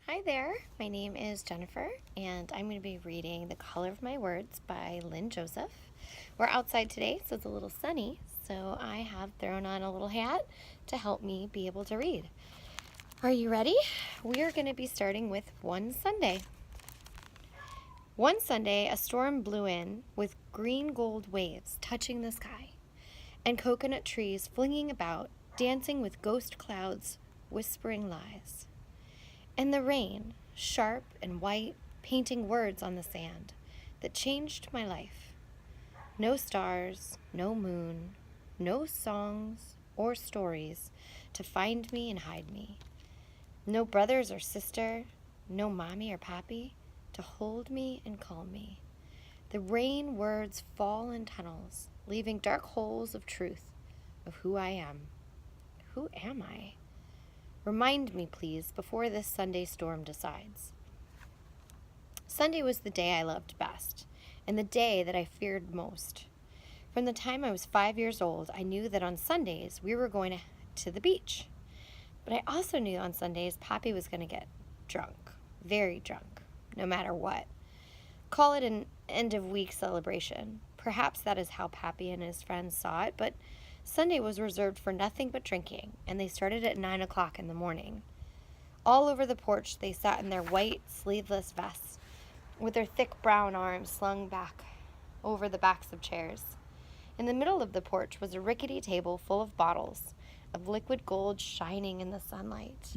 Hi there, my name is Jennifer, and I'm going to be reading The Color of My Words by Lynn Joseph. We're outside today, so it's a little sunny, so I have thrown on a little hat to help me be able to read. Are you ready? We are going to be starting with one Sunday. One Sunday, a storm blew in with green gold waves touching the sky, and coconut trees flinging about, dancing with ghost clouds, whispering lies. And the rain, sharp and white, painting words on the sand that changed my life. No stars, no moon, no songs or stories to find me and hide me. No brothers or sister, no mommy or pappy to hold me and calm me. The rain words fall in tunnels, leaving dark holes of truth of who I am. Who am I? Remind me, please, before this Sunday storm decides. Sunday was the day I loved best, and the day that I feared most. From the time I was 5 years old, I knew that on Sundays we were going to the beach. But I also knew on Sundays Pappy was going to get drunk, very drunk, no matter what. Call it an end-of-week celebration. Perhaps that is how Pappy and his friends saw it, but Sunday was reserved for nothing but drinking, and they started at 9 o'clock in the morning. All over the porch they sat in their white, sleeveless vests, with their thick brown arms slung back over the backs of chairs. In the middle of the porch was a rickety table full of bottles of liquid gold shining in the sunlight.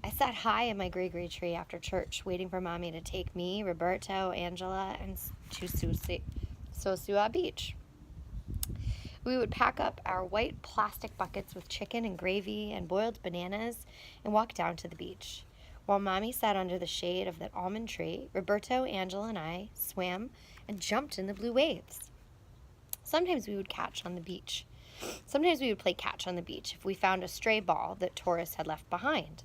I sat high in my grey tree after church, waiting for Mommy to take me, Roberto, Angela, and to Sosua Beach. We would pack up our white plastic buckets with chicken and gravy and boiled bananas and walk down to the beach. While Mommy sat under the shade of that almond tree, Roberto, Angela, and I swam and jumped in the blue waves. Sometimes we would play catch on the beach if we found a stray ball that tourists had left behind.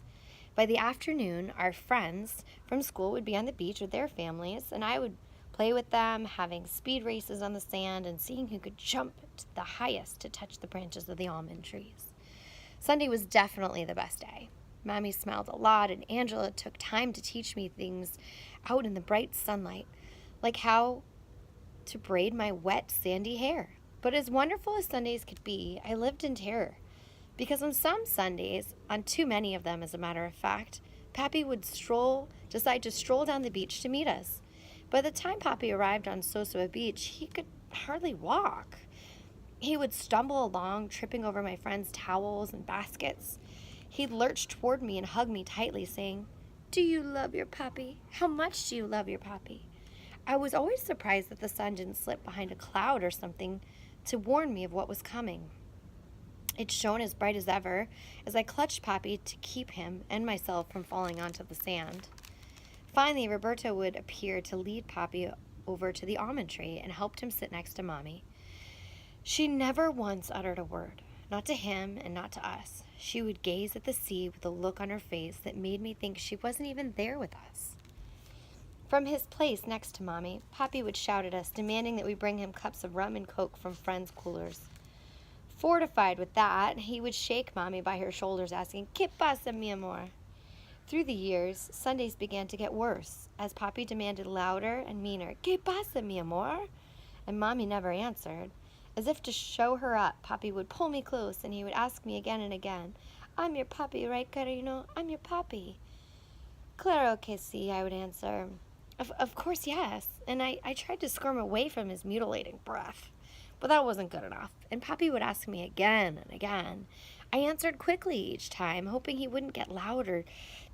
By the afternoon, our friends from school would be on the beach with their families, and I would play with them, having speed races on the sand and seeing who could jump to the highest to touch the branches of the almond trees. Sunday was definitely the best day. Mommy smiled a lot, and Angela took time to teach me things out in the bright sunlight, like how to braid my wet, sandy hair. But as wonderful as Sundays could be, I lived in terror. Because on some Sundays, on too many of them as a matter of fact, Pappy would decide to stroll down the beach to meet us. By the time Pappy arrived on Sosua Beach, he could hardly walk. He would stumble along, tripping over my friends' towels and baskets. He'd lurch toward me and hug me tightly, saying, "Do you love your Pappy? How much do you love your Pappy?" I was always surprised that the sun didn't slip behind a cloud or something to warn me of what was coming. It shone as bright as ever as I clutched Pappy to keep him and myself from falling onto the sand. Finally, Roberto would appear to lead Pappy over to the almond tree and helped him sit next to Mommy. She never once uttered a word, not to him and not to us. She would gaze at the sea with a look on her face that made me think she wasn't even there with us. From his place next to Mommy, Pappy would shout at us, demanding that we bring him cups of rum and coke from friends' coolers. Fortified with that, he would shake Mommy by her shoulders, asking, "¿Qué pasa, mi amor?" Through the years, Sundays began to get worse, as Pappy demanded louder and meaner, "¿Qué pasa, mi amor?" And Mommy never answered. As if to show her up, Pappy would pull me close, and he would ask me again and again, "I'm your Pappy, right, Carino? I'm your Pappy." "Claro que sí," I would answer. Of course, yes. And I tried to squirm away from his mutilating breath. But that wasn't good enough, and Pappy would ask me again and again. I answered quickly each time, hoping he wouldn't get loud or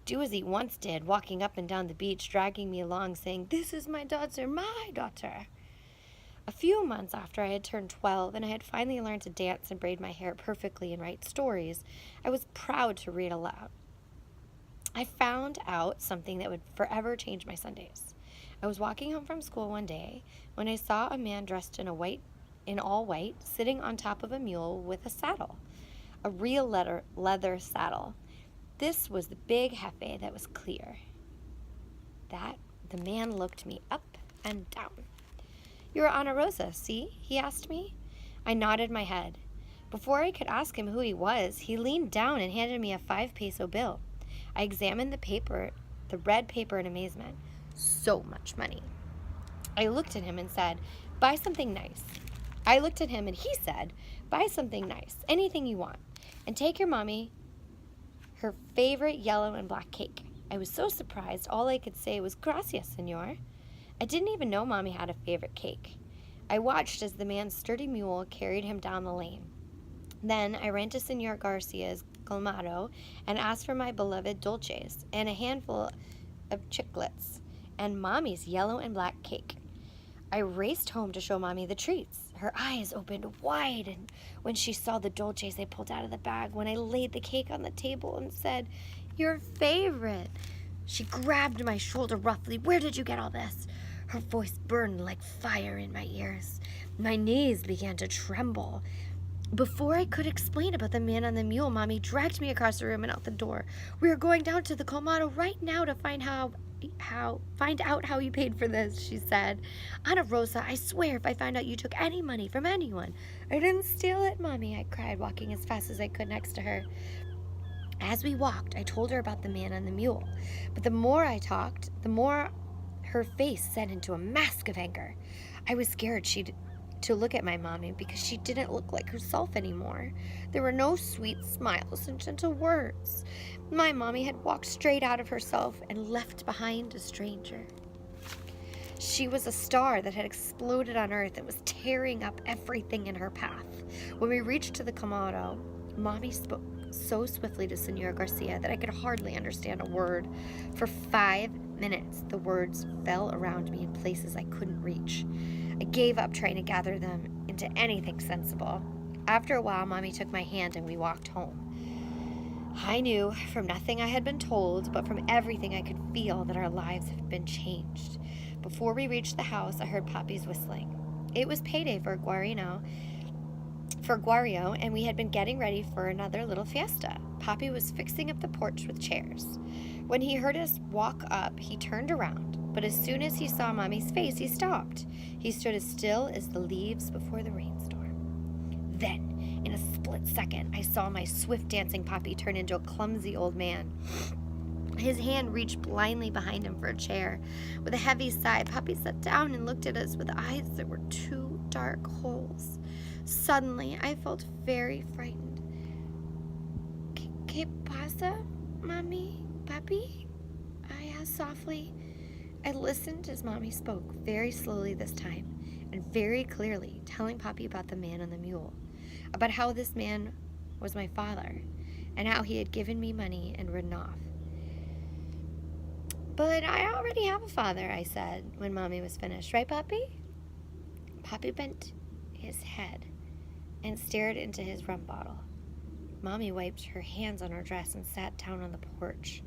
do as he once did, walking up and down the beach, dragging me along, saying, "This is my daughter, my daughter." A few months after I had turned 12 and I had finally learned to dance and braid my hair perfectly and write stories, I was proud to read aloud. I found out something that would forever change my Sundays. I was walking home from school one day when I saw a man dressed in all white, sitting on top of a mule with a saddle, a real leather saddle. This was the big Jefe that was clear. That the man looked me up and down. "You're Ana Rosa, see?" he asked me. I nodded my head. Before I could ask him who he was, he leaned down and handed me a 5-peso bill. I examined the paper the red paper in amazement. So much money. I looked at him and said, buy something nice. I looked at him and he said, buy something nice, anything you want, and take your mommy her favorite yellow and black cake. I was so surprised, all I could say was, gracias, senor. I didn't even know Mommy had a favorite cake. I watched as the man's sturdy mule carried him down the lane. Then I ran to Senor Garcia's colmado and asked for my beloved dulces and a handful of chiclets and Mommy's yellow and black cake. I raced home to show Mommy the treats. Her eyes opened wide, and when she saw the dulces I pulled out of the bag, when I laid the cake on the table and said, your favorite, she grabbed my shoulder roughly. Where did you get all this? Her voice burned like fire in my ears. My knees began to tremble. Before I could explain about the man on the mule, Mommy dragged me across the room and out the door. We are going down to the colmado right now to find out how you paid for this, she said. Ana Rosa, I swear if I find out you took any money from anyone. I didn't steal it, Mommy, I cried, walking as fast as I could next to her. As we walked, I told her about the man on the mule. But the more I talked, the more her face set into a mask of anger. I was scared to look at my Mommy because she didn't look like herself anymore. There were no sweet smiles and gentle words. My Mommy had walked straight out of herself and left behind a stranger. She was a star that had exploded on Earth and was tearing up everything in her path. When we reached to the colmado, Mommy spoke so swiftly to Senor Garcia that I could hardly understand a word. For 5 minutes, the words fell around me in places I couldn't reach. I gave up trying to gather them into anything sensible. After a while, Mommy took my hand and we walked home. I knew from nothing I had been told, but from everything I could feel that our lives had been changed. Before we reached the house, I heard Papi's whistling. It was payday for Guario, and we had been getting ready for another little fiesta. Papi was fixing up the porch with chairs. When he heard us walk up, he turned around, but as soon as he saw Mommy's face, he stopped. He stood as still as the leaves before the rainstorm. Then, in a split second, I saw my swift dancing Papi turn into a clumsy old man. His hand reached blindly behind him for a chair. With a heavy sigh, Papi sat down and looked at us with eyes that were 2 dark holes. Suddenly, I felt very frightened. ¿Qué pasa, Mommy? Papi? I asked softly. I listened as Mommy spoke, very slowly this time, and very clearly, telling Papi about the man on the mule, about how this man was my father, and how he had given me money and ridden off. But I already have a father, I said, when Mommy was finished. Right, Papi? Papi bent his head and stared into his rum bottle. Mommy wiped her hands on her dress and sat down on the porch.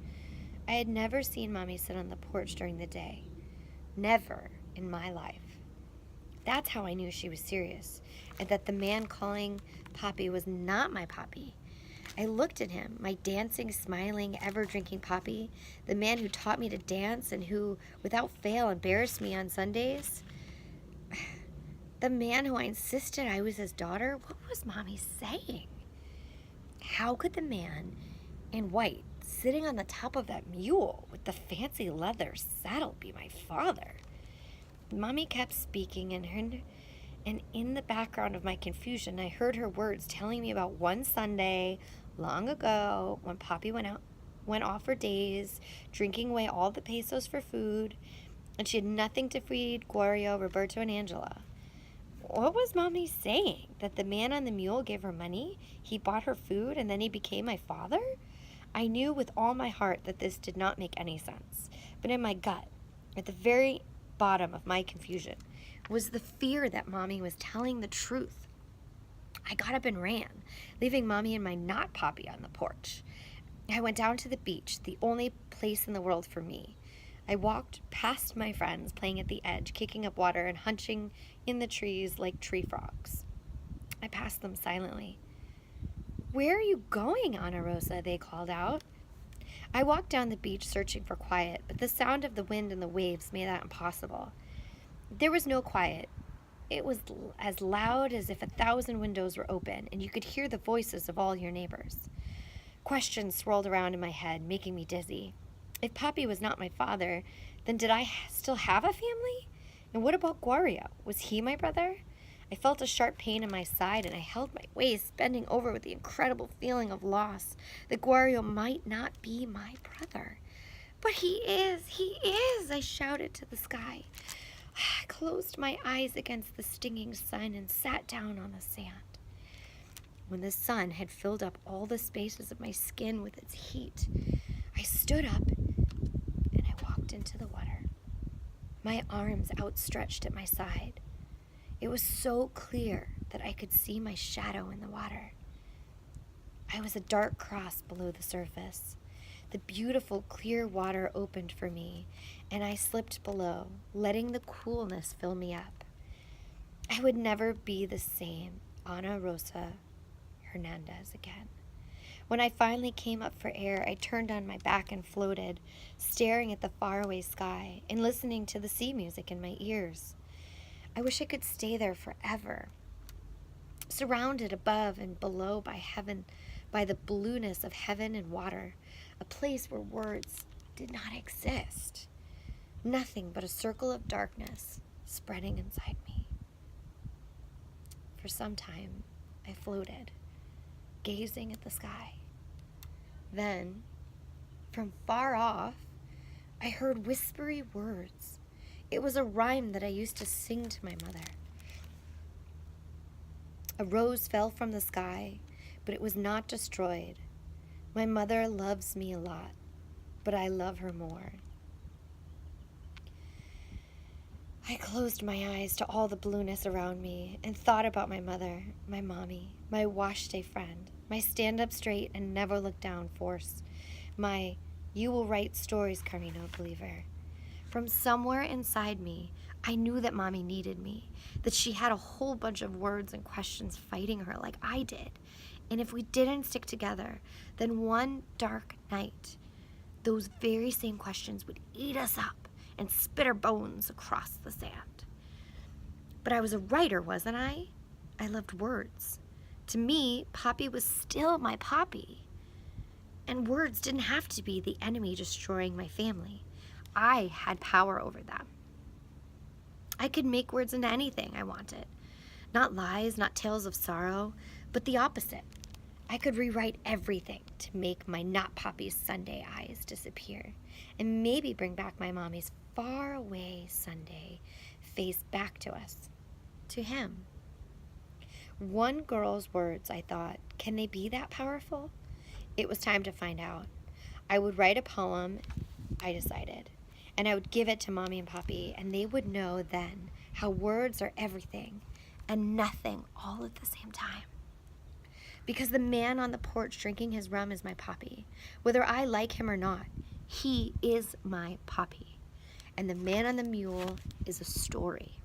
I had never seen Mommy sit on the porch during the day. Never in my life. That's how I knew she was serious, and that the man calling Papi was not my Papi. I looked at him, my dancing, smiling, ever-drinking Papi, the man who taught me to dance and who, without fail, embarrassed me on Sundays. The man who I insisted I was his daughter. What was Mommy saying? How could the man in white, sitting on the top of that mule with the fancy leather saddle, be my father? Mommy kept speaking, and in the background of my confusion, I heard her words telling me about one Sunday long ago when Papi went off for days, drinking away all the pesos for food, and she had nothing to feed Guario, Roberto, and Angela. What was Mommy saying? That the man on the mule gave her money, he bought her food, and then he became my father? I knew with all my heart that this did not make any sense, but in my gut, at the very bottom of my confusion, was the fear that Mommy was telling the truth. I got up and ran, leaving Mommy and my not Papi on the porch. I went down to the beach, the only place in the world for me. I walked past my friends playing at the edge, kicking up water and hunching in the trees like tree frogs. I passed them silently. Where are you going, Ana Rosa? They called out. I walked down the beach searching for quiet, but the sound of the wind and the waves made that impossible. There was no quiet. It was as loud as if 1,000 windows were open, and you could hear the voices of all your neighbors. Questions swirled around in my head, making me dizzy. If Poppy was not my father, then did I still have a family? And what about Guario? Was he my brother? I felt a sharp pain in my side, and I held my waist, bending over with the incredible feeling of loss that Guario might not be my brother. But he is, I shouted to the sky. I closed my eyes against the stinging sun and sat down on the sand. When the sun had filled up all the spaces of my skin with its heat, I stood up and I walked into the water, my arms outstretched at my side. It was so clear that I could see my shadow in the water. I was a dark cross below the surface. The beautiful, clear water opened for me, and I slipped below, letting the coolness fill me up. I would never be the same Ana Rosa Hernandez again. When I finally came up for air, I turned on my back and floated, staring at the faraway sky and listening to the sea music in my ears. I wish I could stay there forever, surrounded above and below by heaven, by the blueness of heaven and water, a place where words did not exist. Nothing but a circle of darkness spreading inside me. For some time, I floated, gazing at the sky. Then, from far off, I heard whispery words. It was a rhyme that I used to sing to my mother. A rose fell from the sky, but it was not destroyed. My mother loves me a lot, but I love her more. I closed my eyes to all the blueness around me and thought about my mother, my mommy, my wash day friend, my stand up straight and never look down force, my you will write stories, Carmino believer. From somewhere inside me, I knew that mommy needed me, that she had a whole bunch of words and questions fighting her like I did. And if we didn't stick together, then one dark night, those very same questions would eat us up and spit our bones across the sand. But I was a writer, wasn't I? I loved words. To me, Poppy was still my Poppy. And words didn't have to be the enemy destroying my family. I had power over them. I could make words into anything I wanted. Not lies, not tales of sorrow, but the opposite. I could rewrite everything to make my not Poppy's Sunday eyes disappear and maybe bring back my mommy's far away Sunday face back to us, to him. One girl's words, I thought, can they be that powerful? It was time to find out. I would write a poem, I decided, and I would give it to Mommy and Poppy, and they would know then how words are everything and nothing all at the same time. Because the man on the porch drinking his rum is my Poppy. Whether I like him or not, he is my Poppy. And the man on the mule is a story.